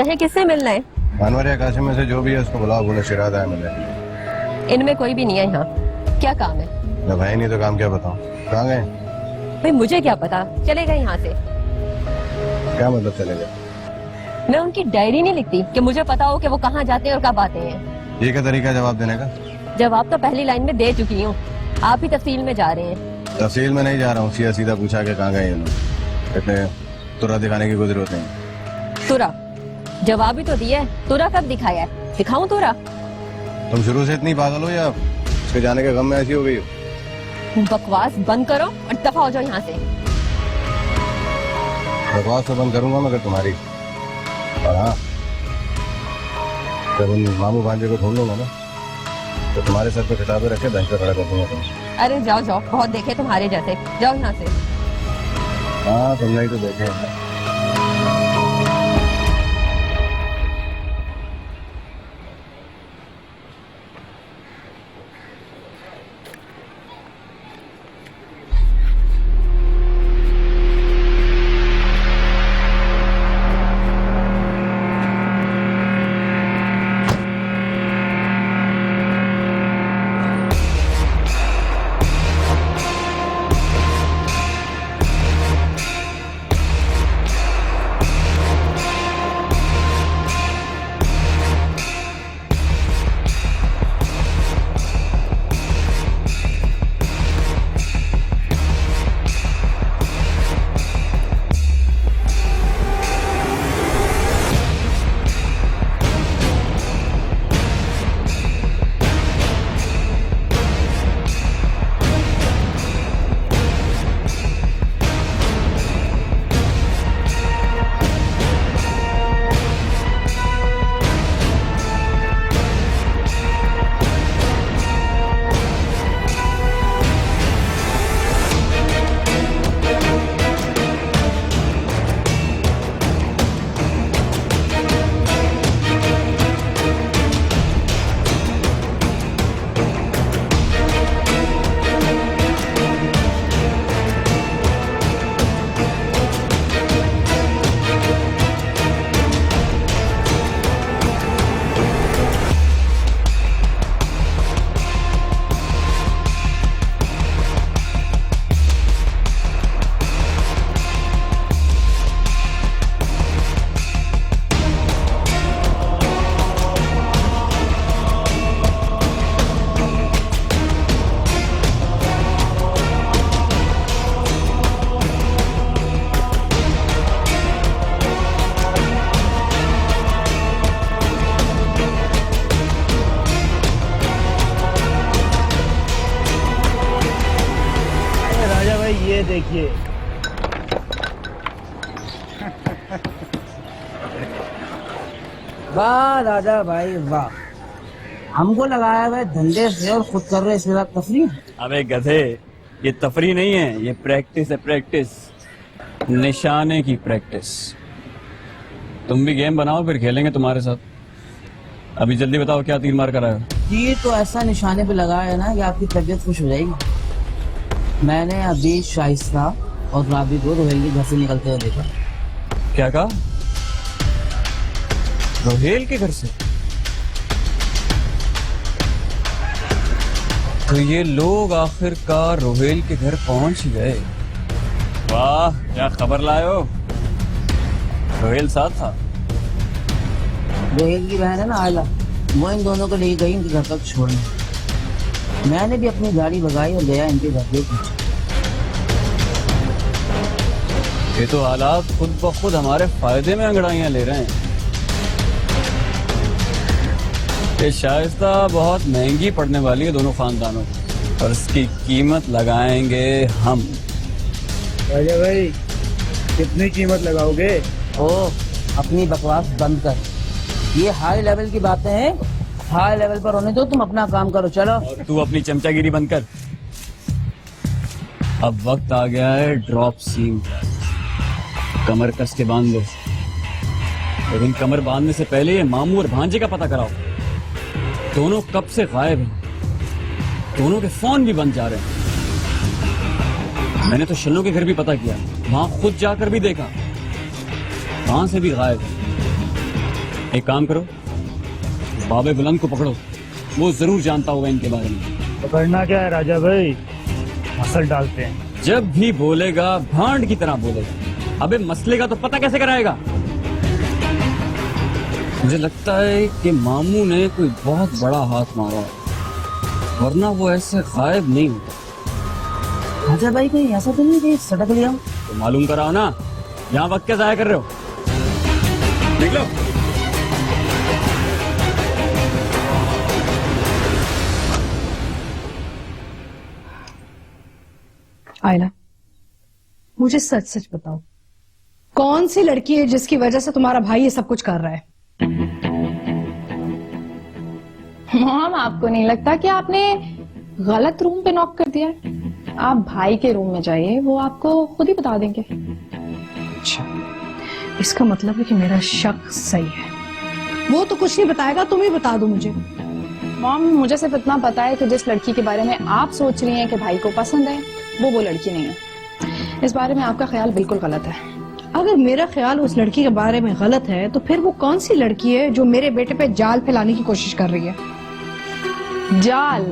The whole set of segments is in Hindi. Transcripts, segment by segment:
कहे किससे मिलना है? अनवर या कासिम में से जो भी है उसको बुलाओ, बोले शिरादा है मिले। इनमें कोई भी नहीं है यहाँ। क्या काम है? जब भाई नहीं तो काम क्या बताऊं? कहाँ गए? भाई मुझे क्या पता, चले गए यहाँ से। क्या मतलब चले गए? मैं उनकी डायरी नहीं लिखती कि मुझे पता हो कि वो कहाँ जाते हैं और कब आते हैं। ये क्या तरीका जवाब देने का? जवाब तो पहली लाइन में दे चुकी हूँ, आप ही तफसील में जा रहे हैं। तफसील में नहीं जा रहा हूँ, सीधा सीधा पूछा के कहाँ गए ये लोग। इतने तुरा दिखाने की कोई जरूरत नहीं। तुरा? जवाब ही तो दिया है, तुरा कब दिखाया है? दिखाऊं तुरा? तुम शुरू से इतनी पागल हो या उसके जाने के गम में ऐसी हो गई हो? बकवास बंद करो और दफा हो जाओ यहाँ से। बकवास तो बंद करूंगा मगर तुम्हारी। और हाँ, जब उन मामू भांजे को ढूंढ लूंगा ना तो तुम्हारे सर पे किताबें रखे बेंच पे खड़ा कर दूंगा तुम्हें। अरे जाओ जाओ, बहुत देखे तुम्हारे जैसे, जाओ यहाँ से। हाँ तुमने ही तो देखे हैं। ये देखिए वाह राजा भाई वाह, हमको लगाया हुआ धंधे से और खुद कर रहे इस वक्त तफरी। अबे गधे, ये तफरी नहीं है, ये प्रैक्टिस है, प्रैक्टिस, निशाने की प्रैक्टिस। तुम भी गेम बनाओ फिर खेलेंगे तुम्हारे साथ। अभी जल्दी बताओ क्या तीर मार कर आए हो? ये तो ऐसा निशाने पे लगाया है ना कि आपकी तबीयत खुश हो जाएगी। मैंने अभी शाइस्ता और राबी को रोहेल के घर से निकलते हुए देखा। क्या कहा? रोहेल के घर से? तो ये लोग आखिरकार रोहेल के घर पहुंच गए। वाह, क्या खबर लाए हो? रोहेल साथ था? रोहेल की बहन है ना आयला, वो इन दोनों को ले गई इनके घर तक छोड़ने। मैंने भी अपनी गाड़ी भगाई और गया इनके घर के पीछे। ये तो हालात खुद ब खुद हमारे फायदे में अंगड़ाइयां ले रहे हैं। ये शाइस्ता बहुत महंगी पड़ने वाली है दोनों खानदानों को, और इसकी कीमत लगाएंगे हम। राजा भाई कितनी कीमत लगाओगे? ओ अपनी बकवास बंद कर, ये हाई लेवल की बातें हैं, हाई लेवल पर होने दो, तुम अपना काम करो। चलो और तू अपनी चमचागिरी बंद कर। अब वक्त आ गया है ड्रॉप सीन का। कमर कस के बांध लो, लेकिन कमर बांधने से पहले ये मामू और भांजे का पता कराओ। दोनों कब से गायब हैं, दोनों के फोन भी बंद जा रहे हैं। मैंने तो शल्लो के घर भी पता किया, वहां खुद जाकर भी देखा, वहां से भी गायब है। एक काम करो, बाबे बुलंद को पकड़ो, वो जरूर जानता होगा इनके बारे में। पकड़ना क्या है राजा भाई, मसल डालते हैं। जब भी बोलेगा भांड की तरह बोलेगा। अबे मसले का तो पता कैसे कराएगा? मुझे लगता है कि मामू ने कोई बहुत बड़ा हाथ मारा है, वरना वो ऐसे गायब नहीं होता। राजा भाई कहीं ऐसा तो नहीं कि सड़क लिया? तो मालूम कराओ ना, यहाँ वक्त क्या जाया कर रहे हो? निकलो। आयला, मुझे सच सच बताओ, कौन सी लड़की है जिसकी वजह से तुम्हारा भाई ये सब कुछ कर रहा है? मॉम, आपको नहीं लगता कि आपने गलत रूम पे नॉक कर दिया है? आप भाई के रूम में जाइए, वो आपको खुद ही बता देंगे। अच्छा, इसका मतलब है कि मेरा शक सही है। वो तो कुछ नहीं बताएगा, तुम ही बता दो मुझे। मॉम, मुझे सिर्फ इतना पता है कि जिस लड़की के बारे में आप सोच रही हैं कि भाई को पसंद है, वो लड़की नहीं है। इस बारे में आपका ख्याल बिल्कुल गलत है। अगर मेरा ख्याल उस लड़की के बारे में गलत है, तो फिर वो कौन सी लड़की है जो मेरे बेटे पे जाल फैलाने की कोशिश कर रही है? जाल?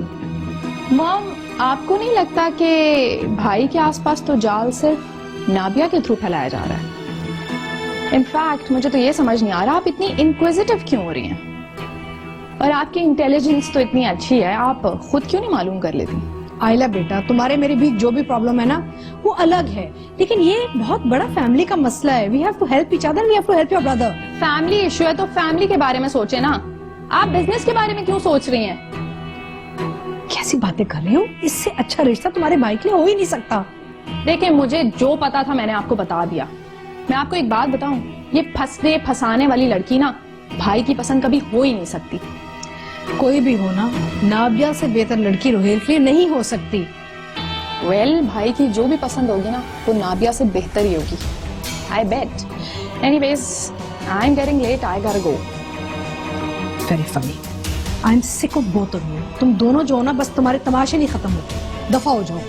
मॉम, आपको नहीं लगता कि भाई के आसपास तो जाल सिर्फ नाबिया के थ्रू फैलाया जा रहा है? इनफैक्ट मुझे तो ये समझ नहीं आ रहा आप इतनी इंक्विजिटिव क्यों हो रही हैं? और आपकी इंटेलिजेंस तो इतनी अच्छी है, आप खुद क्यों नहीं मालूम कर लेती? आयला बेटा, तुम्हारे मेरे बीच जो भी प्रॉब्लम है ना, वो अलग है, लेकिन ये एक बहुत बड़ा फैमिली का मसला है। We have to help each other, we have to help your brother. Family issue है तो फैमिली के बारे में सोचे ना, आप बिजनेस के बारे में क्यों सोच रही हैं? कैसी बातें कर रही हो? इससे अच्छा रिश्ता तुम्हारे भाई के लिए हो ही नहीं सकता। देखिए, मुझे जो पता था मैंने आपको बता दिया। मैं आपको एक बात बताऊं, ये फंसने फंसाने वाली लड़की ना भाई की पसंद कभी हो ही नहीं सकती। कोई भी हो ना, नाबिया से बेहतर लड़की रोहेल के लिए नहीं हो सकती। वेल, भाई की जो भी पसंद होगी ना, वो नाबिया से बेहतर ही होगी, I bet. Anyways, I am getting late, I got go. Very funny. I am sick of both of you. तुम दोनों जो हो ना, बस तुम्हारे तमाशे नहीं खत्म होते। दफा हो जाओ।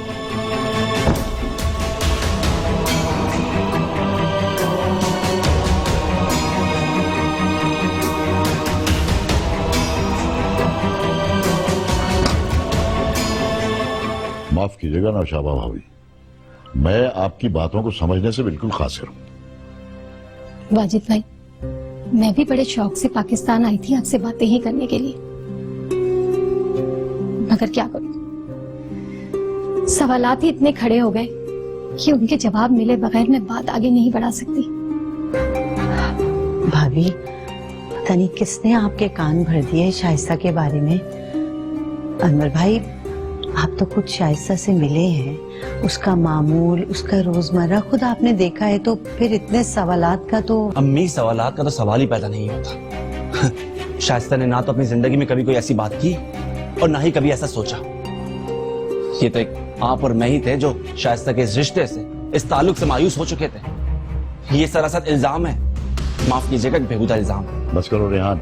माफ कीजिएगा नौशाबा भाभी, मैं आपकी बातों को समझने से बिल्कुल कासिर हूं। वाजिद भाई, मैं भी बड़े शौक से पाकिस्तान आई थी आपसे बातें ही करने के लिए, मगर क्या करूं, सवालात ही इतने खड़े हो गए कि उनके जवाब मिले बगैर मैं बात आगे नहीं बढ़ा सकती। भाभी, पता नहीं किसने आपके कान भर दिए शाइस्ता के बारे में। अनवर भाई, आप तो खुद शाइस्ता से मिले हैं, उसका मामूल, उसका रोजमर्रा खुद आपने देखा है, तो फिर इतने सवालात का तो। अम्मी, सवालात का तो सवाल ही पैदा नहीं होता। शाइस्ता ने ना तो अपनी जिंदगी में कभी कोई ऐसी बात की और ना ही कभी ऐसा सोचा। ये तो एक आप और मैं ही थे जो शाइस्ता के इस रिश्ते से, इस ताल्लुक से मायूस हो चुके थे। ये सरासर इल्जाम है, माफ कीजिएगा, बेहुदा इल्जाम। बस करो रेहान,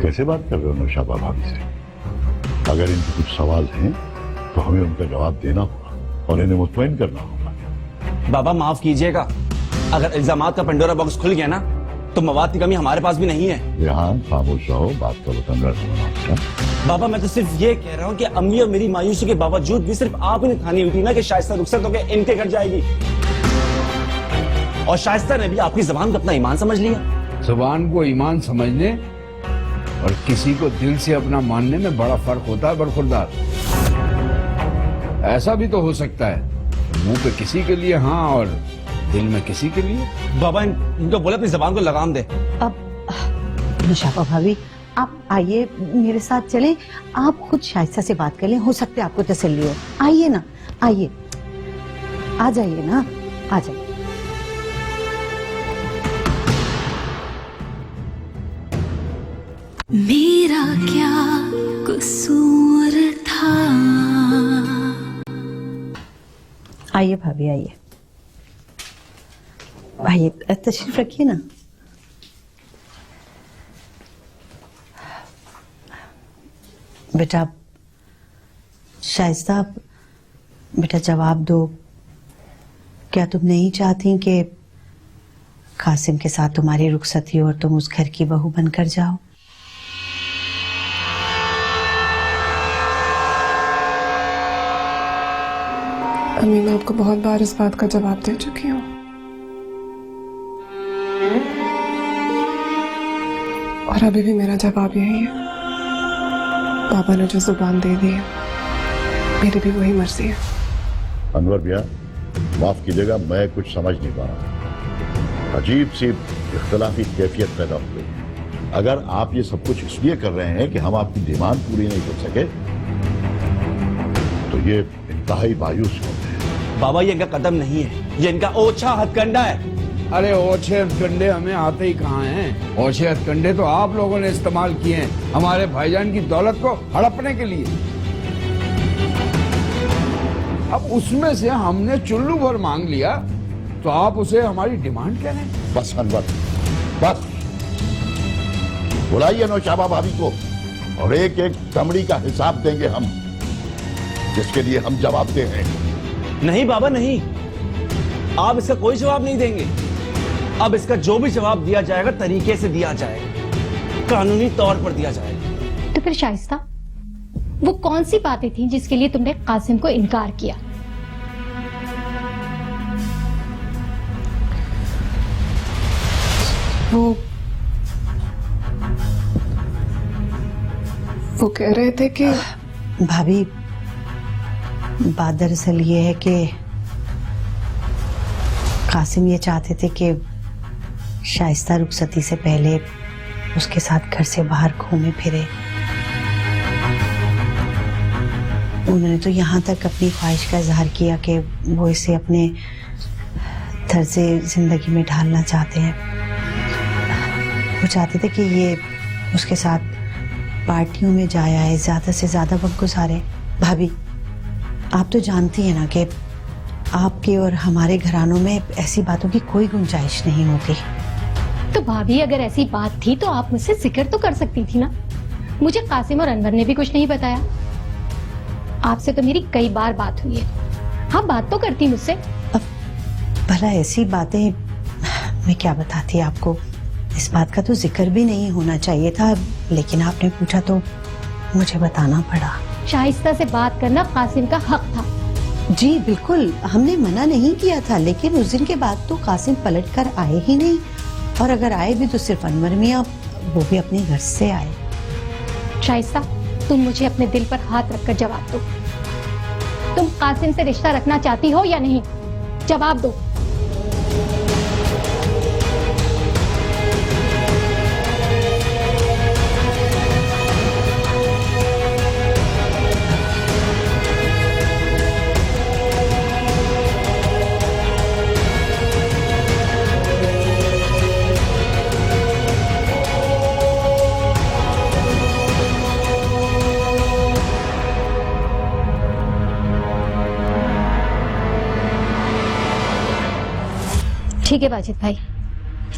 कैसे बात कर रहे हो नौशाबा भाभी से? अगर इनके कुछ सवाल हैं तो हमें उनका जवाब देना होगा और इन्हें मुतमईन करना होगा। बाबा माफ कीजिएगा, अगर इल्जामात का पंडोरा बॉक्स खुल गया ना, तो मवाद की कमी हमारे पास भी नहीं है। रेहान, खामोश रहो, बात का वतन रखना। बाबा, मैं तो सिर्फ ये कह रहा हूँ कि अम्मी और मेरी मायूसी के बावजूद भी सिर्फ आप ही ने ठानी हुई थी ना कि शाइस्ता रुखसत होकर इनके घर जाएगी, और शाइस्ता ने भी आपकी जबान को अपना ईमान समझ लिया। जुबान को ईमान समझने और किसी को दिल से अपना मानने में बड़ा फर्क होता है बरखुरदार। ऐसा भी तो हो सकता है, मुंह पे किसी के लिए हाँ और दिल में किसी के लिए। बाबा, इनको बोले अपनी जबान को लगाम दे। अब नौशाबा भाभी, आप आइए मेरे साथ चलें, आप खुद शाइस्ता से बात कर लें, हो सकता है आपको तसल्ली हो। आइए ना, आइए, आ जाइए ना, आ जाइए। मेरा क्या कसूर था? आइए भाभी, आइए, आइए, तशरीफ रखिए ना। बेटा शाइस्ता, बेटा जवाब दो, क्या तुम नहीं चाहती कि कासिम के साथ तुम्हारी रुखसती हो और तुम उस घर की बहू बनकर जाओ। अम्मी, मैं आपको बहुत बार इस बात का जवाब दे चुकी हूँ, और अभी भी मेरा जवाब यही है। पापा ने जो जुबान दे दी है, मेरी भी वही मर्जी है। अनवर भैया, माफ कीजिएगा, मैं कुछ समझ नहीं पा रहा। अजीब सी इख्तलाफी कैफियत पैदा हो गई। अगर आप ये सब कुछ इसलिए कर रहे हैं कि हम आपकी डिमांड पूरी नहीं कर सके, तो ये इंतहाई मायूस होते हैं। बाबा, ये इनका कदम नहीं है, ये इनका ओछा हथकंडा है। अरे ओछे हथकंडे हमें आते ही कहाँ हैं? ओछे हथकंडे तो आप लोगों ने इस्तेमाल किए हैं हमारे भाईजान की दौलत को हड़पने के लिए। अब उसमें से हमने चुल्लू भर मांग लिया, तो आप उसे हमारी डिमांड कह रहे हैं? बस अनवर, बस बुलाइए नौशाबा भाभी को और एक एक कमड़ी का हिसाब देंगे हम, जिसके लिए हम जवाबदेह हैं। नहीं बाबा, नहीं, आप इसका कोई जवाब नहीं देंगे। अब इसका जो भी जवाब दिया जाएगा तरीके से दिया जाएगा, कानूनी तौर पर दिया जाएगा। तो फिर शाइस्ता, वो कौन सी बातें थी जिसके लिए तुमने कासिम को इनकार किया? वो कह रहे थे कि भाभी, बात दरअसल ये है कि कासिम ये चाहते थे कि शाइस्ता रुखसती से पहले उसके साथ घर से बाहर घूमे फिरे। उन्होंने तो यहाँ तक अपनी ख्वाहिश का इजहार किया कि वो इसे अपने तर्ज़े जिंदगी में ढालना चाहते हैं। वो चाहते थे कि ये उसके साथ पार्टियों में जाया है, ज्यादा से ज्यादा वक्त गुजारे। भाभी, आप तो जानती हैं ना कि आपके और हमारे घरानों में ऐसी बातों की कोई गुंजाइश नहीं होती। तो भाभी, अगर ऐसी बात थी तो आप मुझसे जिक्र तो कर सकती थी ना। मुझे कासिम और अनवर ने भी कुछ नहीं बताया। आपसे तो मेरी कई बार बात हुई है, हाँ बात तो करती मुझसे। अब भला ऐसी बातें मैं क्या बताती आपको, इस बात का तो जिक्र भी नहीं होना चाहिए था, लेकिन आपने पूछा तो मुझे बताना पड़ा। शाइस्ता से बात करना कासिम का हक था। जी बिल्कुल, हमने मना नहीं किया था, लेकिन उस दिन के बाद तो कासिम पलट कर आए ही नहीं, और अगर आए भी तो सिर्फ अनवर मियां, वो भी अपने घर से आए। शाइस्ता, तुम मुझे अपने दिल पर हाथ रखकर जवाब दो। तुम कासिम से रिश्ता रखना चाहती हो या नहीं? जवाब दो। ठीक है बाजिद भाई,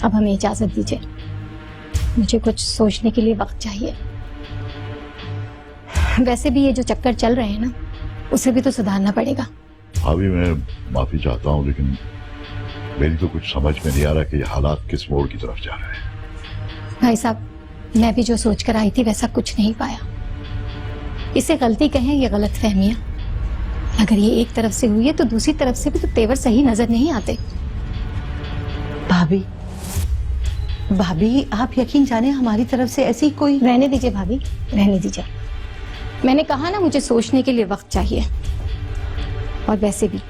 अब हमें इजाजत दीजिए, मुझे कुछ सोचने के लिए वक्त चाहिए। वैसे भी ये जो चक्कर चल रहे हैं ना, उसे भी तो सुधारना पड़ेगा। भाभी, मैं माफी चाहता हूँ, लेकिन मेरी तो कुछ समझ में नहीं आ रहा कि ये हालात किस मोड़ की तरफ जा रहे हैं। भाई साहब, मैं भी जो सोच कर आई थी वैसा कुछ नहीं पाया। इसे गलती कहें या गलत फहमियां, अगर ये एक तरफ से हुई है तो दूसरी तरफ से भी तो तेवर सही नजर नहीं आते। भाभी, भाभी आप यकीन जाने हमारी तरफ से ऐसी कोई। रहने दीजिए भाभी, रहने दीजिए। मैंने कहा ना, मुझे सोचने के लिए वक्त चाहिए। और वैसे भी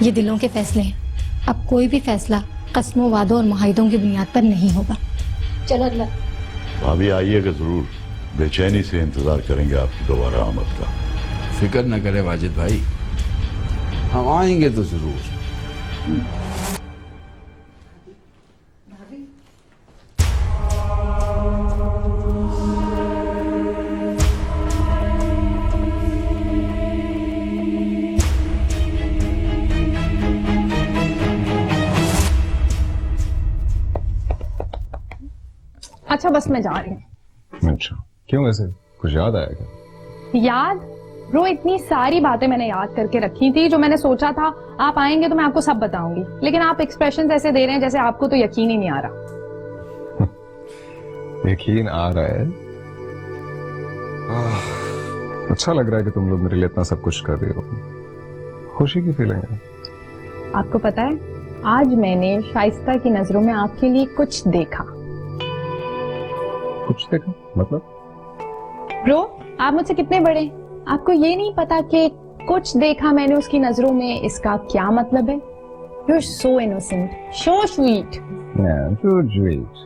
ये दिलों के फैसले हैं, अब कोई भी फैसला कस्मों, वादों और मुआहिदों की बुनियाद पर नहीं होगा। चलो अगला। भाभी आइएगा जरूर, बेचैनी से इंतजार करेंगे आपकी दोबारा आमद का। फिक्र न करे वाजिद भाई, हम आएंगे तो जरूर। अच्छा, बस मैं जा रही हूँ। अच्छा, क्यों? वैसे कुछ याद आया क्या? याद? ब्रो इतनी सारी बातें मैंने याद करके रखी थी जो मैंने सोचा था आप आएंगे तो मैं आपको सब बताऊंगी, लेकिन आप एक्सप्रेशन ऐसे दे रहे हैं जैसे आपको तो यकीन ही नहीं आ रहा। यकीन आ रहा है। अच्छा लग रहा है कि तुम लोग मेरे लिए इतना सब कुछ कर रही हो, खुशी की फीलिंग है। आपको पता है आज मैंने शाइस्ता की नजरों में आपके लिए कुछ देखा। कुछ देखा मतलब? ब्रो आप मुझसे कितने बड़े, आपको ये नहीं पता कि कुछ देखा मैंने उसकी नजरों में इसका क्या मतलब है? You are so innocent, so sweet. जो स्वीट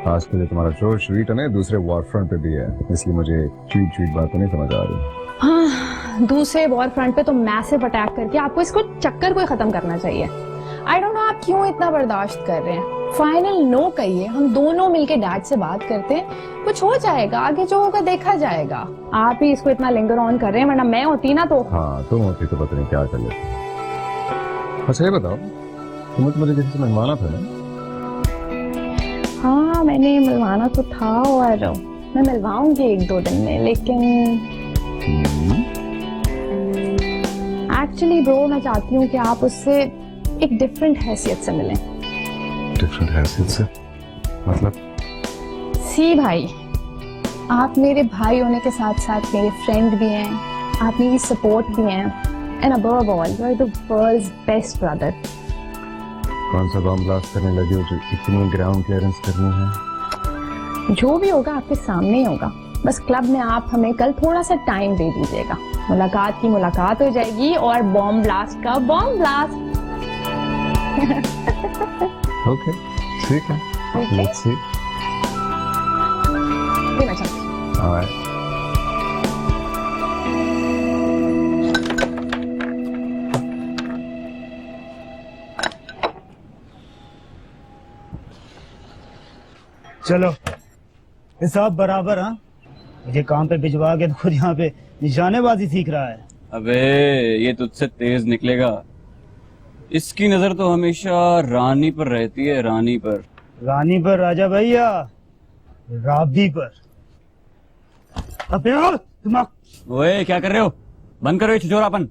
आज के लिए तुम्हारा जो स्वीट है ना दूसरे वॉर फ्रंट पे भी है, इसलिए मुझे स्वीट स्वीट बातें नहीं समझ आ रही। हाँ, दूसरे वॉर फ्रंट पे तो मैसिव अटैक करके आपको इसको चक्कर को खत्म करना चाहिए। आई डोंट नो आप क्यों इतना बर्दाश्त कर रहे हैं। फाइनल नो कहिए, हम दोनों मिलके डैड से बात करते हैं, कुछ हो जाएगा, आगे जो होगा देखा जाएगा। आप ही इसको इतना लिंगर ऑन कर रहे हैं, वरना मैं होती ना तो। हाँ तुम होती तो पता नहीं क्या कर लेती। अच्छा ये बताओ, तुम्हें तो मुझे किसी से मिलवाना था ना? हाँ मैंने मिलवाना तो था और मैं मिलवाऊंगी 1-2 दिन में, लेकिन एक्चुअली ब्रो मैं चाहती हूँ कि आप उससे एक डिफरेंट हैसियत से मिलें। डिफरेंट हैसियत से मतलब? सी भाई, आप मेरे भाई होने के साथ साथ मेरे फ्रेंड भी हैं, आप मेरी सपोर्ट भी हैं, and above all you are the world's best brother. कौन सा बम ब्लास्ट करने लगी हो जो इतनी ग्राउंड क्लियरेंस करनी है? जो भी होगा आपके सामने ही होगा, बस क्लब में आप हमें कल थोड़ा सा टाइम दे दीजिएगा, मुलाकात की मुलाकात हो जाएगी और बॉम्ब ब्लास्ट का बॉम्ब ब्लास्ट। ओके ठीक है, लेट्स सी। ऑलराइट। चलो ये सब बराबर। हाँ मुझे काम पे भिजवा के खुद यहाँ पे निशानेबाजी सीख रहा है। अबे ये तुझसे तेज निकलेगा। इसकी नजर तो हमेशा रानी पर रहती है, रानी पर। रानी पर राजा भैया, राबी पर। अबे दिमाग। ओए क्या कर रहे हो? बंद करो ये छिछोरापन।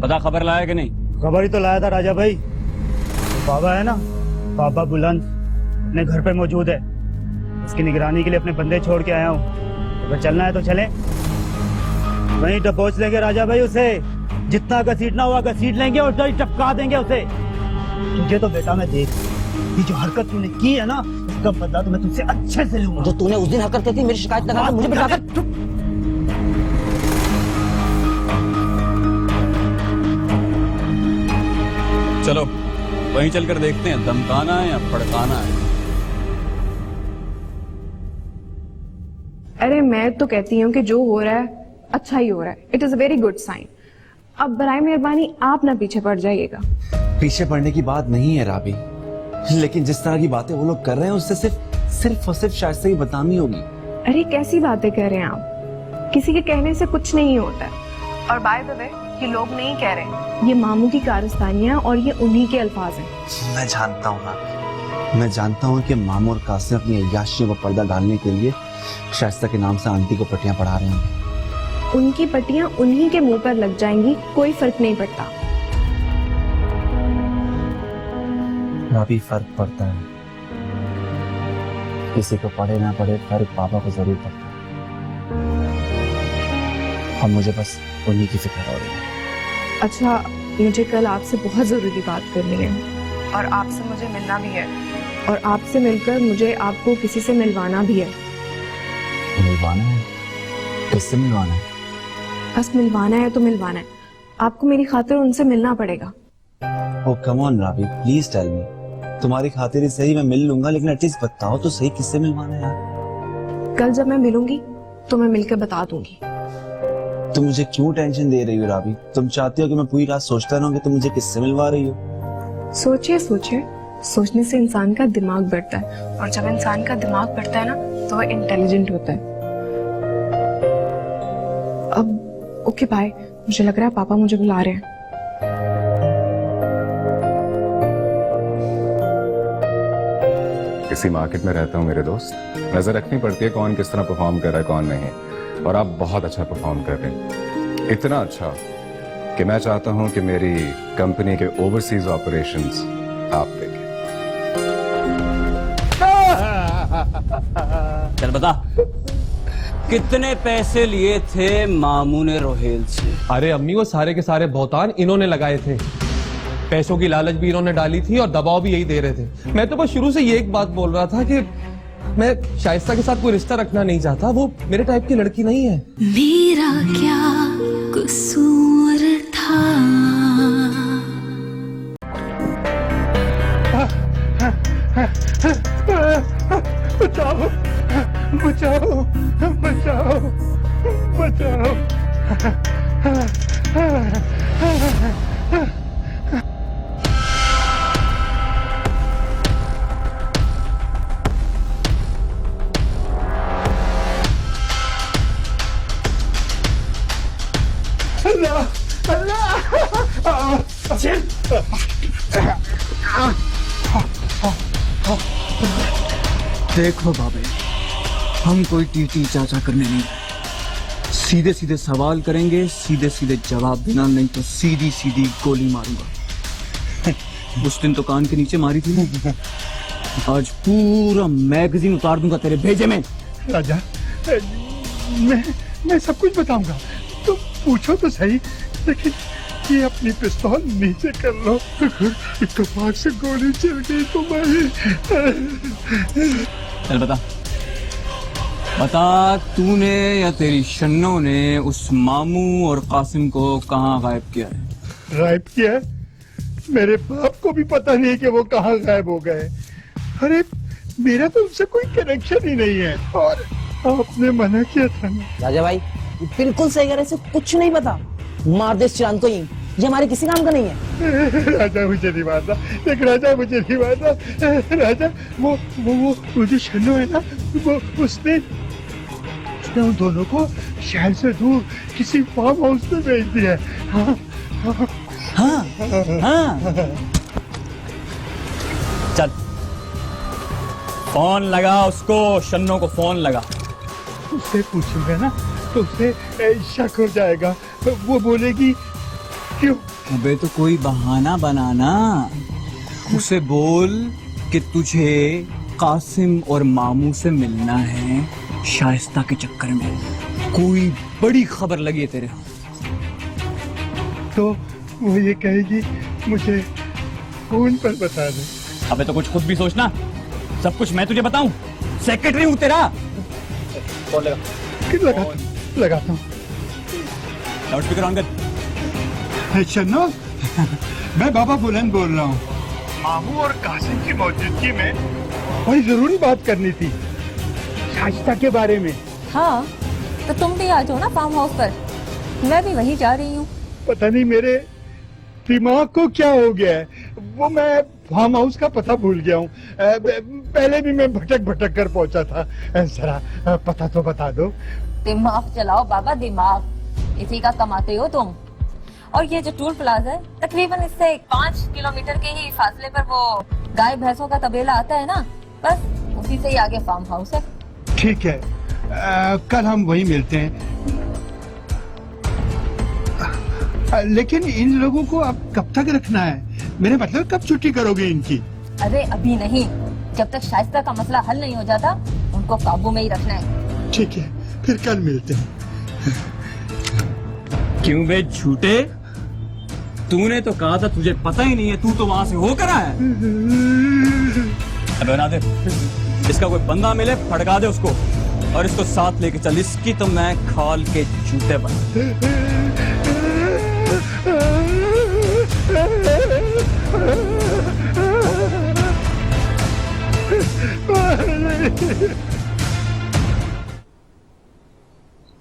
पता खबर लाया कि नहीं? खबर ही तो लाया था राजा भाई। बाबा है ना, बाबा बुलंद अपने घर पे मौजूद है, उसकी निगरानी के लिए अपने बंदे छोड़ के आया हूँ। अगर चलना है तो चले, वहीं टपोच लेंगे राजा भाई उसे। जितना घसीटना हुआ घसीट लेंगे और टपका देंगे उसे। तुझे तो बेटा मैं देख, ये जो हरकत तूने की है ना, उसका बदला तो मैं तुझसे अच्छे से लूंगा। जो तूने उस दिन हरकत की थी, मेरी शिकायत लगा कर मुझे बिठाकर। चलो वहीं चलकर देखते हैं, धमकाना है या फड़काना है। अरे मैं तो कहती हूँ कि जो हो रहा है अच्छा ही हो रहा है। It is a very good sign. अब बराए मेहरबानी आप ना पीछे पड़ जाइएगा। पीछे पड़ने की बात नहीं है राबी, लेकिन जिस तरह की बातें वो लोग कर रहे हैं उससे सिर्फ और सिर्फ शायद ही बदनामी होगी। अरे कैसी बातें कर रहे हैं आप? किसी के कहने से कुछ नहीं होता है। और बाय द वे ये लोग नहीं कह रहे, ये मामू की कारस्तानियां और ये उन्हीं के अल्फाज हैं। मैं जानता हूँ राबी, मैं जानता हूँ कि मामू और कासिम अपनी अय्याशियों को पर्दा डालने के लिए शाइस्ता के नाम से आंटी को पट्टियां पढ़ा रहे हैं। उनकी पट्टियां उन्हीं के मुंह पर लग जाएंगी, कोई फर्क नहीं पड़ता। राबी फर्क पड़ता है, किसी को पढ़े ना पढ़े फर्क पापा को जरूर पड़ता है। अब मुझे बस उन्हीं की फिक्र हो रही है। अच्छा मुझे कल आपसे बहुत जरूरी बात करनी है और आपसे मुझे मिलना भी है, और आपसे मिलकर मुझे आपको किसी से मिलवाना भी है। मिलवाना है? किससे मिलवाना है? बस मिलवाना है तो मिलवाना है। आपको मेरी खातिर उनसे मिलना पड़ेगा। Oh come on Rabi, please tell me. तुम्हारी खातिर ही सही मैं मिल लूंगा, लेकिन एटलीस्ट बताओ तो सही किससे मिलवाना है यार। कल जब मैं मिलूंगी तो मैं मिलकर बता दूंगी। तुम मुझे क्यों टेंशन दे रही हो राबी? तुम चाहती हो कि मैं पूरी रात सोचता रहूं कि तुम मुझे किससे मिलवा रही हो? सोचिए सोचिए, सोचने से इंसान का दिमाग बढ़ता है, और जब इंसान का दिमाग बढ़ता है ना तो वह इंटेलिजेंट होता है। अब ओके बाय, मुझे लग रहा है पापा मुझे बुला रहे हैं। इसी मार्केट में रहता हूँ मेरे दोस्त, नजर रखनी पड़ती है कौन किस तरह परफॉर्म कर रहा है कौन नहीं। और आप बहुत अच्छा परफॉर्म कर रहे हैं, इतना अच्छा कि मैं चाहता हूं कि मेरी कंपनी के ओवरसीज ऑपरेशंस आप देखें। चल बता, कितने पैसे लिए थे मामू ने रोहेल से? अरे अम्मी, वो सारे के सारे भौतान इन्होंने लगाए थे। पैसों की लालच भी इन्होंने डाली थी और दबाव भी यही दे रहे थे। मैं तो बस शुरू से ये एक बात बोल रहा था कि मैं शाइस्ता के साथ कोई रिश्ता रखना नहीं चाहता, वो मेरे टाइप की लड़की नहीं है। मेरा क्या कसूर था? बचाओ बचाओ बचाओ बचाओ। अल्लाह अल्लाह। देखो बाबे, हम कोई टीटी चाचा करने नहीं, सीधे सीधे सवाल करेंगे, सीधे सीधे जवाब देना, नहीं तो सीधी सीधी गोली मारूंगा। उस दिन तो कान के नीचे मारी थी ना, आज पूरा मैगजीन उतार दूंगा तेरे भेजे में। राजा, मैं सब कुछ बताऊंगा, तुम पूछो तो सही, लेकिन ये अपनी पिस्तौल नीचे कर लो, कपाट से गोली चल गई तो चल बता, बता तूने या तेरी शन्नो ने उस मामू और कासिम को कहाँ गायब किया है? गायब किया है? मेरे बाप को भी पता नहीं कि वो कहाँ गायब हो गए। अरे मेरा तो उनसे कोई कनेक्शन ही नहीं है, और आपने मना किया था ना। राजा भाई बिल्कुल सही कह रहे, कुछ नहीं पता, मार दे इस चांद को, ये हमारे किसी काम का नहीं है। राजा मुझे नहीं मारना, देख राजा मुझे नहीं मारना। राजा वो जो शन्नो है ना, वो उसने उन दोनों को शहर से दूर किसी फार्म हाउस में भेज दिया है। हाँ हाँ। चल फोन लगा उसको, शन्नो को फोन लगा। उससे पूछूंगा ना तो उसे शक हो जाएगा, वो बोलेगी क्यों। अबे तो कोई बहाना बनाना, उसे बोल कि तुझे कासिम और मामू से मिलना है, शाइस्ता के चक्कर में कोई बड़ी खबर लगी है तेरे। तो वो ये कहेगी मुझे फोन पर बता दे। अबे तो कुछ खुद भी सोचना, सब कुछ मैं तुझे बताऊं? सेक्रेटरी हूं तेरा। फोन लगा। लगाता हूँ। लाउड स्पीकर ऑन कर। शन्नो, मैं बाबा बुलंद बोल रहा हूँ। मामू और कासिम की मौजूदगी में बड़ी जरूरी बात करनी थी, शाइस्ता के बारे में। हाँ, तो तुम भी आ जाओ ना फार्म हाउस पर, मैं भी वहीं जा रही हूँ। पता नहीं मेरे दिमाग को क्या हो गया है, वो मैं फार्म हाउस का पता भूल गया हूँ। पहले भी मैं भटक भटक कर पहुंचा था, जरा पता तो बता दो। दिमाग चलाओ बाबा, दिमाग इसी का कमाते हो तुम। और ये जो टूल प्लाजा है, तकरीबन इससे 5 किलोमीटर के ही फासले पर वो गाय भैंसों का तबेला आता है ना, बस उसी से ही आगे फार्म हाउस है। ठीक है, कल हम वहीं मिलते हैं। लेकिन इन लोगों को अब कब तक रखना है? मेरे मतलब कब छुट्टी करोगे इनकी? अरे अभी नहीं, जब तक शाइस्ता का मसला हल नहीं हो जाता उनको काबू में ही रखना है। ठीक है, फिर कल मिलते हैं। क्यों बे झूठे, तूने तो कहा था तुझे पता ही नहीं है, तू तो वहां से होकर आया है। अबे नादिर, इसका कोई बंदा मिले फड़का दे उसको, और इसको साथ लेके चल, इसकी तो मैं खाल के जूते बना।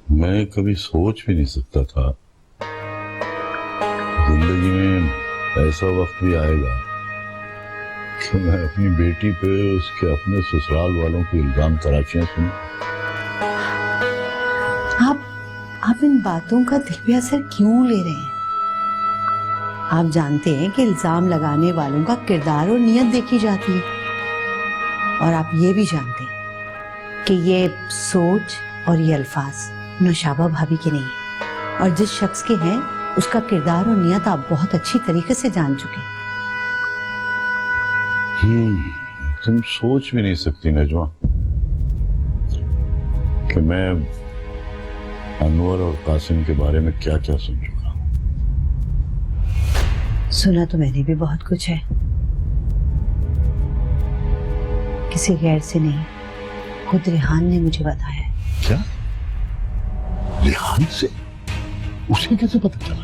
मैं कभी सोच भी नहीं सकता था जिंदगी में ऐसा वक्त भी आएगा कि मैं अपनी बेटी पे उसके अपने ससुराल वालों की इल्जाम तराशियां सुनूं। आप इन बातों का दिल पे असर क्यों ले रहे हैं? आप जानते हैं कि इल्जाम लगाने वालों का किरदार और नियत देखी जाती है, और आप ये भी जानते हैं कि ये सोच और ये अल्फाज नौशाबा भाभी की नहीं, और जिस शख्स के हैं उसका किरदार और नियत आप बहुत अच्छी तरीके से जान चुके। तुम सोच भी नहीं सकती नजमा कि मैं अनवर और कासिम के बारे में क्या क्या सुन चुका हूं। सुना तो मैंने भी बहुत कुछ है, किसी गैर से नहीं, खुद रेहान ने मुझे बताया। क्या? रेहान से? उसे कैसे पता चला?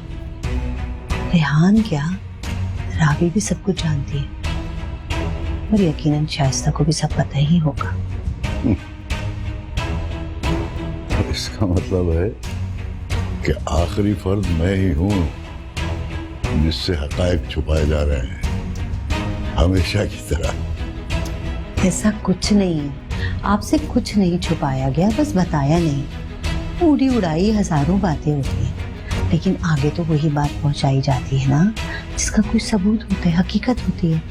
रेहान क्या, रावी भी सब कुछ जानती है, और यकीनन शाइस्ता को भी सब पता ही होगा। इसका मतलब है कि आखिरी फर्द मैं ही हूं जिससे हकायक छुपाए जा रहे हैं, हमेशा की तरह। ऐसा कुछ नहीं है, आपसे कुछ नहीं छुपाया गया, बस बताया नहीं। उड़ी उड़ाई हजारों बातें होती हैं, लेकिन आगे तो वही बात पहुंचाई जाती है ना जिसका कोई सबूत होता है, हकीकत होती है।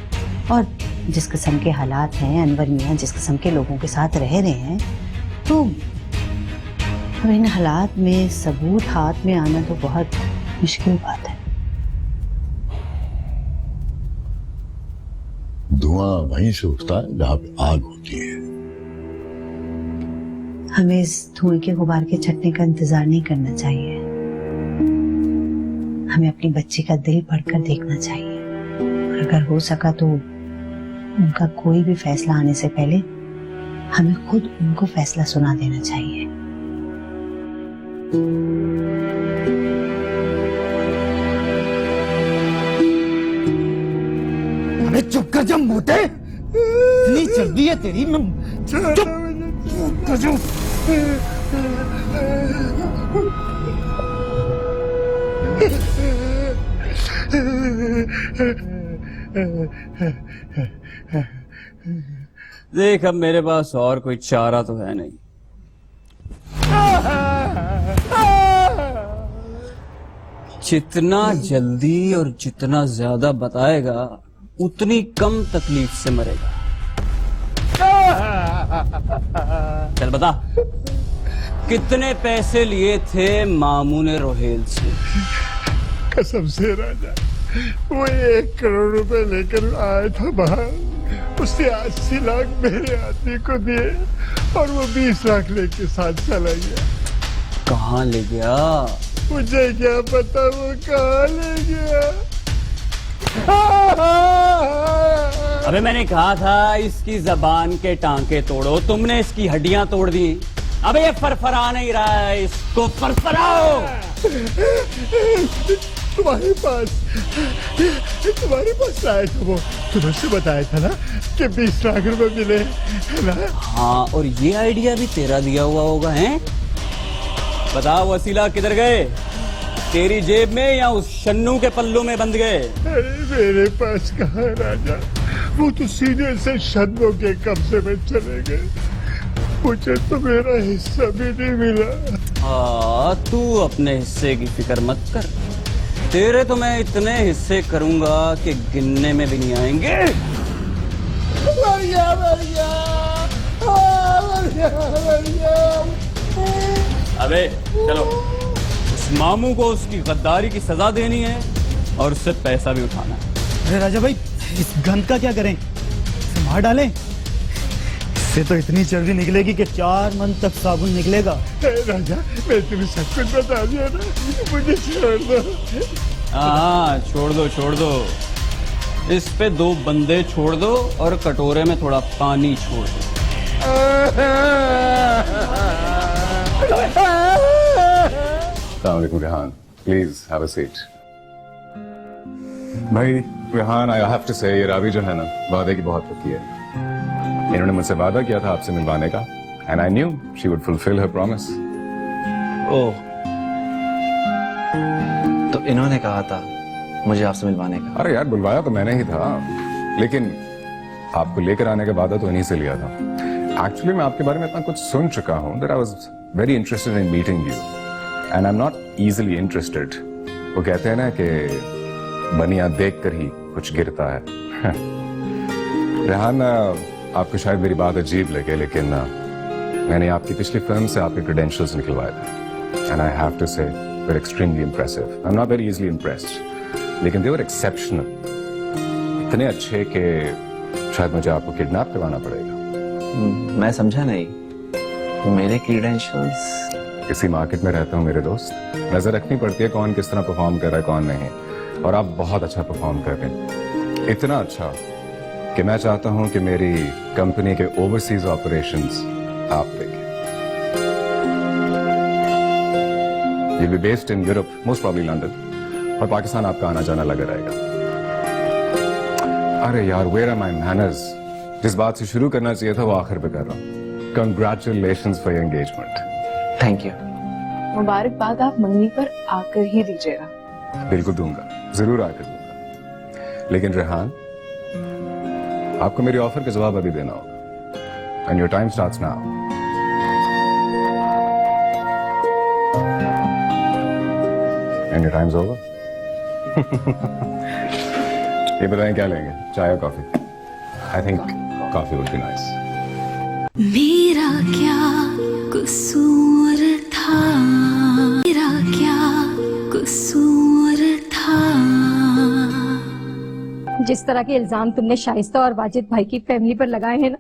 और जिस किस्म के हालात हैं, अनवर मियां जिस किस्म के लोगों के साथ रह रहे हैं, तो अब इन हालात में सबूत हाथ में आना तो बहुत मुश्किल बात है। धुआं वहीं से उठता है जहां पे आग होती है। हमें इस धुएं के गुबार के छटने का इंतजार नहीं करना चाहिए, हमें अपनी बच्ची का दिल पढ़कर देखना चाहिए, और अगर हो सका तो उनका कोई भी फैसला आने से पहले हमें खुद उनको फैसला सुना देना चाहिए। अरे चुप कर जा मोटे, इतनी चर्बी है तेरी। मैं चुप कर जा। देख, अब मेरे पास और कोई चारा तो है नहीं। जितना जल्दी और जितना ज्यादा बताएगा उतनी कम तकलीफ से मरेगा। चल बता, कितने पैसे लिए थे मामू ने रोहेल से? कसम से राजा, वो 1 करोड़ रुपए लेकर आया था बाहर, उसने 80 लाख मेरे आदमी को दिए और वो 20 लाख लेके साथ चला गया। कहाँ ले गया? मुझे क्या पता वो कहाँ ले गया। अबे मैंने कहा था इसकी जबान के टांके तोड़ो, तुमने इसकी हड्डियां तोड़ दी। अबे ये फरफरा नहीं रहा है, इसको फरफराओ। तुम्हारे पास आया था वो, तुम्हें से बताया था ना कि 20 लाख रुपए मिले है ना? हाँ, और ये आइडिया भी तेरा दिया हुआ होगा, हैं? बताओ वसीला किधर गए? तेरी जेब में या उस शन्नू के पल्लू में बंद गए? अरे मेरे पास कहाँ है राजा, वो तो सीधे से शन्नू के कब्जे में चले गए, मुझे तो मेरा हिस्सा भी नहीं मिला। हाँ, तू अपने हिस्से की फिक्र मत कर, तेरे तो मैं इतने हिस्से करूंगा कि गिनने में भी नहीं आएंगे। अबे चलो, उस मामू को उसकी गद्दारी की सजा देनी है और उससे पैसा भी उठाना है। अरे राजा भाई, इस गंद का क्या करें? इसे मार डालें? इससे तो इतनी चर्बी निकलेगी कि 4 मन तक साबुन निकलेगा। राजा, मैं तुम्हें सब कुछ बता दिया ना, मुझे छोड़ दो। हाँ, छोड़ दो। इस पे 2 बंदे छोड़ दो और कटोरे में थोड़ा पानी छोड़ दो। अस्सलामुअलैकुम Rehan, please have a seat. भाई रेहान, आई हैव टू से ये रावी जो है ना, वादे की बहुत पक्की है। इन्होंने मुझसे वादा किया था आपसे मिलवाने का, and I knew she would fulfil her promise. Oh, तो इन्होंने कहा था मुझे आपसे मिलवाने का? अरे यार, बुलवाया तो मैंने ही था, लेकिन आपको लेकर आने का वादा तो इन्हीं से लिया था। एक्चुअली मैं आपके बारे में इतना कुछ सुन चुका हूँ that I was very interested in meeting you, and I'm not easily interested. वो कहते हैं ना कि बनिया देख कर ही कुछ गिरता है। रेहान, आपको शायद मेरी बात अजीब लगे, लेकिन मैंने आपकी पिछली फिल्म से आपके क्रेडेंशियल्स निकलवाए थे। and I have to say they're extremely impressive. I'm not very easily impressed, लेकिन they were exceptional. इतने अच्छे कि शायद मुझे आपको किडनैप करवाना पड़ेगा। मैं समझा नहीं, मेरे क्रीडेंशियल्स। इसी मार्केट में रहता हूँ मेरे दोस्त, नजर रखनी पड़ती है कौन किस तरह परफॉर्म कर रहा है कौन नहीं, और आप बहुत अच्छा परफॉर्म कर रहे हैं, इतना अच्छा कि मैं चाहता हूं कि मेरी कंपनी के ओवरसीज ऑपरेशंस आप देखें। You'll be based in Europe, most probably London, और पाकिस्तान आपका आना जाना लगा रहेगा। अरे यार, where are my manners? जिस बात से शुरू करना चाहिए था वो आखिर पे कर रहा हूँ। Congratulations for your engagement. Thank you. मुबारकबाद आप मंगनी पर आकर ही दीजिएगा। बिल्कुल दूंगा, जरूर आकर दूंगा। लेकिन रेहान, आपको मेरी ऑफर का जवाब अभी देना होगा। And your time starts now. And your time's over. ये बताएं क्या लेंगे, चाय या coffee? I think coffee would be nice. मेरा क्या कसूर था, मेरा क्या कसूर था। जिस तरह के इल्जाम तुमने शाइस्ता और वाजिद भाई की फैमिली पर लगाए हैं ना,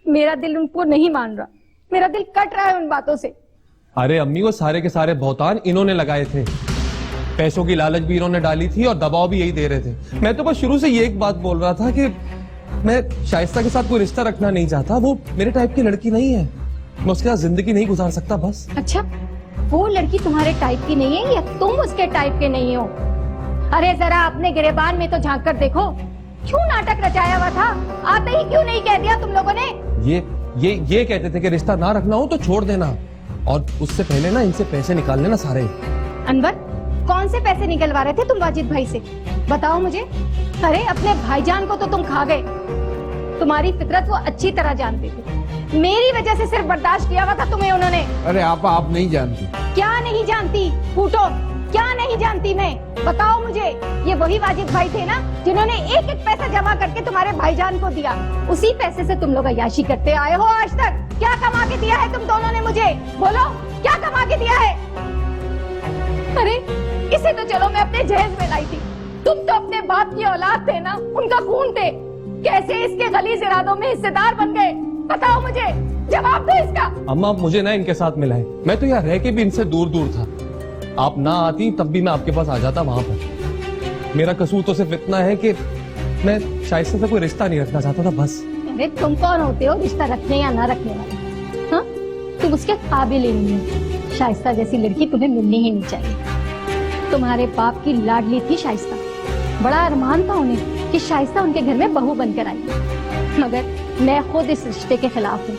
मेरा दिल उनको नहीं मान रहा, मेरा दिल कट रहा है उन बातों से। अरे अम्मी, वो सारे के सारे भौतान इन्होंने लगाए थे। पैसों की लालच भी इन्होंने डाली थी और दबाव भी यही दे रहे थे। मैं तो बस शुरू से ये एक बात बोल रहा था कि मैं शाइस्ता के साथ कोई रिश्ता रखना नहीं चाहता। वो मेरे टाइप की लड़की नहीं है, मैं उसके साथ जिंदगी नहीं गुजार सकता बस। अच्छा, वो लड़की तुम्हारे टाइप की नहीं है या तुम उसके टाइप के नहीं हो? अरे जरा अपने गिरेबान में तो झांक कर देखो, क्यों नाटक रचाया हुआ था? आते ही क्यों नहीं कह दिया तुम लोगों ने? ये कहते थे कि रिश्ता ना रखना हो तो छोड़ देना, और उससे पहले ना इनसे पैसे निकाल लेना सारे। अनवर, कौन से पैसे निकलवा रहे थे तुम वाजिद भाई से? बताओ मुझे। अरे अपने भाईजान को तो तुम खा गए, तुम्हारी फितरत वो अच्छी तरह जानते थे। मेरी वजह से सिर्फ बर्दाश्त किया हुआ था तुम्हें उन्होंने। अरे आप नहीं जानती। क्या नहीं जानती? फूटो, क्या नहीं जानती मैं? बताओ मुझे। ये वही वाजिद भाई थे ना जिन्होंने एक एक पैसा जमा करके तुम्हारे भाईजान को दिया? उसी पैसे से तुम लोग अय्याशी करते आए हो आज तक। क्या कमा के दिया है तुम दोनों ने मुझे? बोलो, क्या कमा के दिया है? अरे इसे तो चलो मैं अपने जहेज में लाई थी, तुम तो अपने बाप की औलाद थे ना, उनका खून थे। कैसे इसके गलीज इरादों में हिस्सेदार बन गए? बताओ मुझे, जवाब दो इसका। अम्मा, मुझे ना इनके साथ मिलाए, मैं तो यहाँ रह के भी इनसे दूर दूर था। आप ना आती तब भी मैं आपके पास आ जाता वहां पर। मेरा कसूर तो सिर्फ इतना है कि मैं शाइस्ता से कोई रिश्ता नहीं रखना चाहता था बस। अरे तुम कौन होते हो रिश्ता रखने या ना रखने वाले? हाँ, तुम उसके काबिल ही नहीं हो। शाइस्ता जैसी लड़की तुम्हें मिलनी ही नहीं चाहिए। तुम्हारे बाप की लाडली थी शाइस्ता, बड़ा अरमान था उन्हें कि शाइस्ता उनके घर में बहू बनकर आई, मगर मैं खुद इस रिश्ते के खिलाफ हूँ।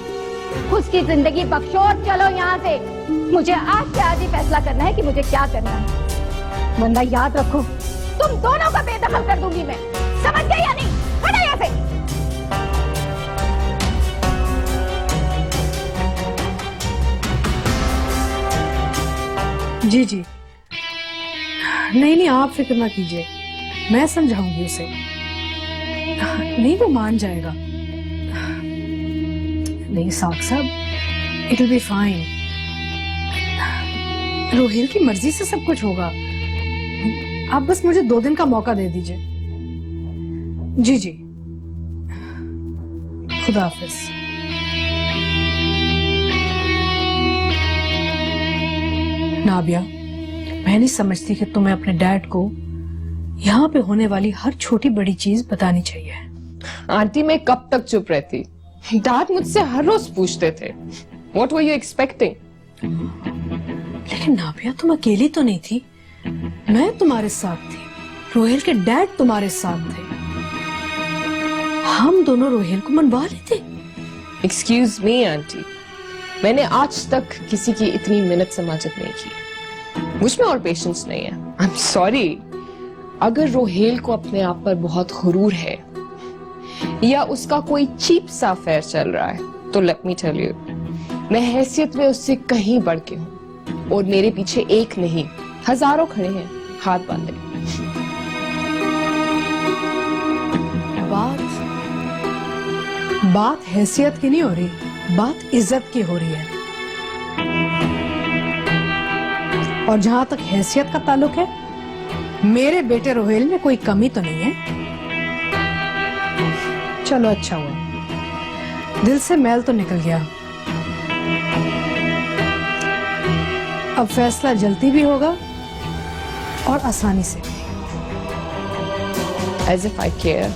उसकी जिंदगी बख्शो और चलो यहाँ से। मुझे आज से आज ही फैसला करना है कि मुझे क्या करना है, वरना याद रखो तुम दोनों का बेदखल कर दूंगी मैं। समझ गए या नहीं? हटो यहाँ से। जी जी, नहीं आप फिक्र ना कीजिए, मैं समझाऊंगी उसे। नहीं, वो मान जाएगा। नहीं साख साहब, it will be fine. Rohail की मर्जी से सब कुछ होगा, आप बस मुझे 2 दिन का मौका दे दीजिए। जी जी, खुदा हाफिज। नाबिया, मैं नहीं समझती कि तुम्हें अपने डैड को यहाँ पे होने वाली हर छोटी बड़ी चीज बतानी चाहिए। आंटी, मैं कब तक चुप रहती? डैड मुझसे हर रोज पूछते थे, What were you expecting? लेकिन नाबिया, तुम अकेली तो नहीं थी, मैं तुम्हारे साथ थी, रोहिल के डैड तुम्हारे साथ थे, हम दोनों रोहिल को मनवा लेते। Excuse me, आंटी, मैंने आज तक किसी की इतनी मिन्नत समाजत नहीं की। मुझ में और पेशेंस नहीं है। I'm sorry। अगर रोहेल को अपने आप पर बहुत गुरूर है या उसका कोई चीप सा अफेयर चल रहा है, तो लेट मी टेल यू, मैं हैसियत में उससे कहीं बढ़ के हूँ, और मेरे पीछे एक नहीं हजारों खड़े हैं हाथ बांधे। बात हैसियत की नहीं हो रही, बात इज्जत की हो रही है। और जहां तक हैसियत का ताल्लुक है, मेरे बेटे रोहेल में कोई कमी तो नहीं है। चलो अच्छा हुआ, दिल से मैल तो निकल गया। अब फैसला जल्दी भी होगा और आसानी से भी। As if I care.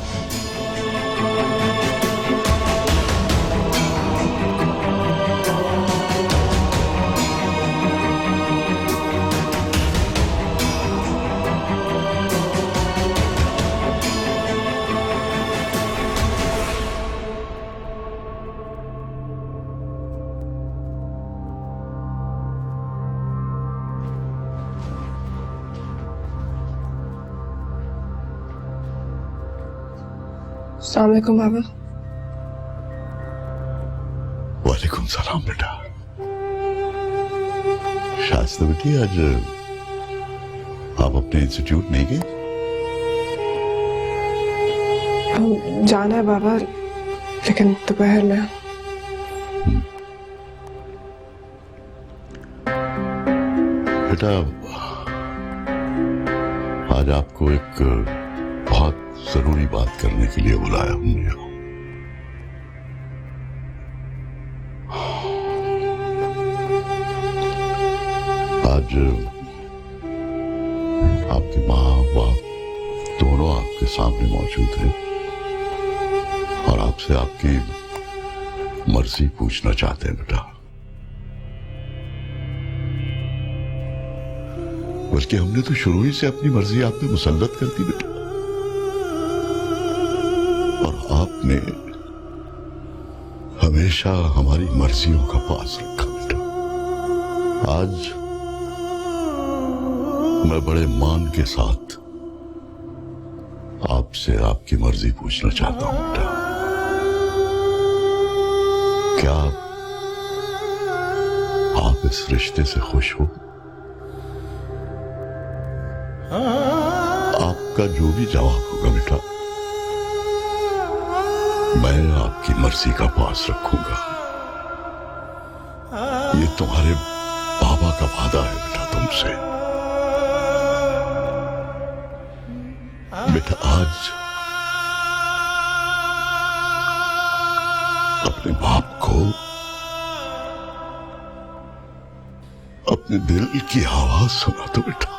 अस्सलाम वालेकुम बाबा। वालेकुम सलाम बेटा। शास्त्र बेटी, आज आप अपने इंस्टीट्यूट नहीं गए? जाना है बाबा, लेकिन दोपहर में। बेटा, आज आपको एक बहुत जरूरी बात करने के लिए बुलाया हमने। आज आपकी माँ बाप दोनों आपके सामने मौजूद हैं और आपसे आपकी मर्जी पूछना चाहते हैं बेटा। बल्कि हमने तो शुरू ही से अपनी मर्जी आप पे मुसल्लत कर दी बेटा, और आपने हमेशा हमारी मर्जियों का पास रखा बेटा। आज मैं बड़े मान के साथ आपसे आपकी मर्जी पूछना चाहता हूं बेटा। क्या आप इस रिश्ते से खुश हो? आपका जो भी जवाब होगा बेटा, मैं आपकी मर्जी का पास रखूंगा। ये तुम्हारे बाबा का वादा है बेटा तुमसे। बेटा, आज अपने बाप को अपने दिल की आवाज सुना दो बेटा।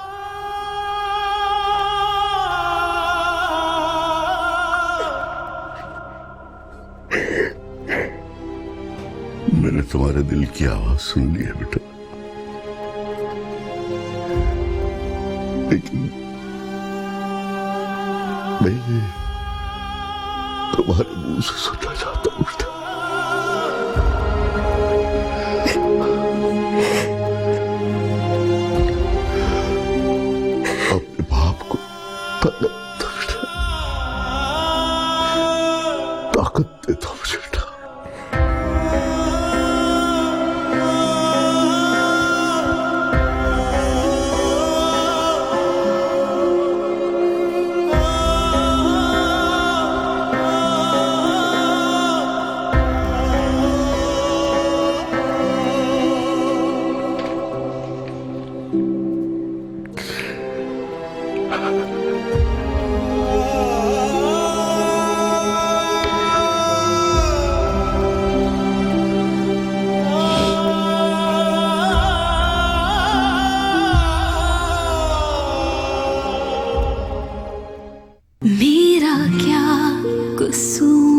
मैंने तुम्हारे दिल की आवाज सुन ली है बेटा, लेकिन मैं ये तुम्हारे मुंह से सुनना चाहता हूं बेटा। अपने बाप को ताकत दो बेटा, ताकत दे दो मुझे बेटा। मेरा क्या कसूर